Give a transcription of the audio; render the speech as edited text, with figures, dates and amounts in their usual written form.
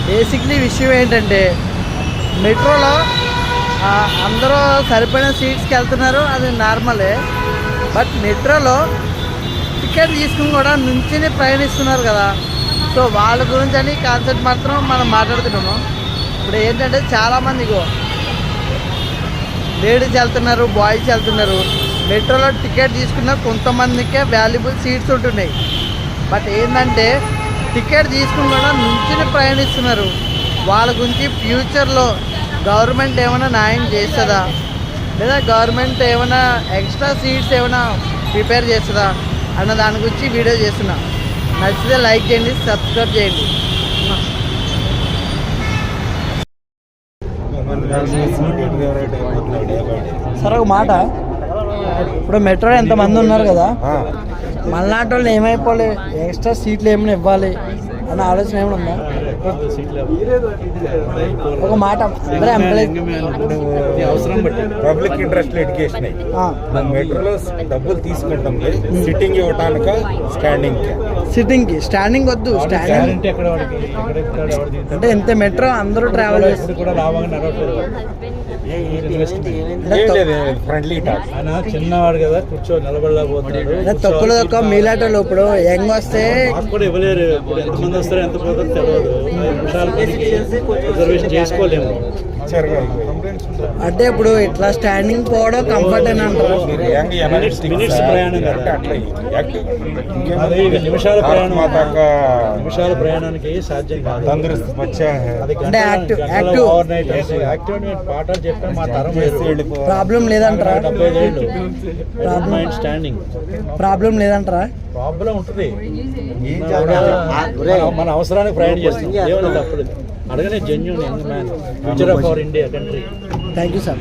Basically విషయం ఏంటంటే మెట్రోలో అందరూ సరిపడిన సీట్స్కి వెళ్తున్నారు, అది నార్మలే. బట్ మెట్రోలో టికెట్ తీసుకుని కూడా నుంచిని ప్రయాణిస్తున్నారు కదా, సో వాళ్ళ గురించి అని కాన్సెప్ట్ మాత్రం మనం మాట్లాడుతున్నాము. ఇప్పుడు ఏంటంటే చాలామంది లేడీస్ వెళ్తున్నారు, బాయ్స్ వెళ్తున్నారు. మెట్రోలో టికెట్ తీసుకున్న కొంతమందికే వాల్యుబుల్ సీట్స్ ఉంటున్నాయి. బట్ ఏంటంటే టికెట్ తీసుకుని కూడా నుంచిని ప్రయాణిస్తున్నారు. వాళ్ళ గురించి ఫ్యూచర్లో గవర్నమెంట్ ఏమైనా న్యాయం చేస్తుందా, లేదా గవర్నమెంట్ ఏమైనా ఎక్స్ట్రా సీట్స్ ఏమైనా ప్రిపేర్ చేస్తుందా అన్న దాని గురించి వీడియో చేస్తున్నా. నచ్చితే లైక్ చేయండి, సబ్స్క్రైబ్ చేయండి. సరే ఒక మాట, ఇప్పుడు మెట్రోలో ఎంతమంది ఉన్నారు కదా, మళ్ళాంటి వాళ్ళు ఏమైపోలే ఎక్స్ట్రా సీట్లు ఏమైనా ఇవ్వాలి అన్న ఆలోచన ఏమైనా ఉందా? ఒక మాట, అందరూ అవసరం బట్టి పబ్లిక్ ఇంట్రెస్ట్ ఎడ్యుకేషన్ మెట్రోలో డబ్బులు తీసుకుంటాం, సిట్టింగ్ ఇవ్వటానిక సిట్టింగ్కి స్టాండింగ్ వద్దు. స్టాండింగ్ అంటే ఎంత మెట్రో అందరూ ట్రావెల్ చేస్తారు. చిన్నవాడు కదా కూర్చో నిలబడలేకపోతున్నాడు. తొక్కులు తక్కువ మీలాటోళ్ళు ఇప్పుడు యంగ్ వస్తే కూడా ఇవ్వలేరు. ఇప్పుడు ఎంతమంది వస్తారో ఎంత పోతారో తెలియదు. 5 నిమిషాలు రిజర్వేషన్ చేసుకోలేము. అంటే ఇప్పుడు ఇట్లా స్టాండింగ్ పోవడం కంఫర్ట్ అని అంటారు. మినిట్స్ ప్రయాణం కదా, అది నిమిషాల ప్రయాణానికి సాధ్యం కాదు. అంటే ఓవర్ నైట్ యాక్టివ్ పాఠాలు చెప్పాం. మా తరం ప్రాబ్లం లేదంటారా? 75 ఏళ్ళు స్టాండింగ్ ప్రాబ్లం లేదంటారా? ప్రాబ్లం ఉంటుంది. మన అవసరానికి ప్రయాణం చేస్తాం, ఏమైనా తప్పలేదు. అడగనే genuine young man, future of our India country. Thank you sir.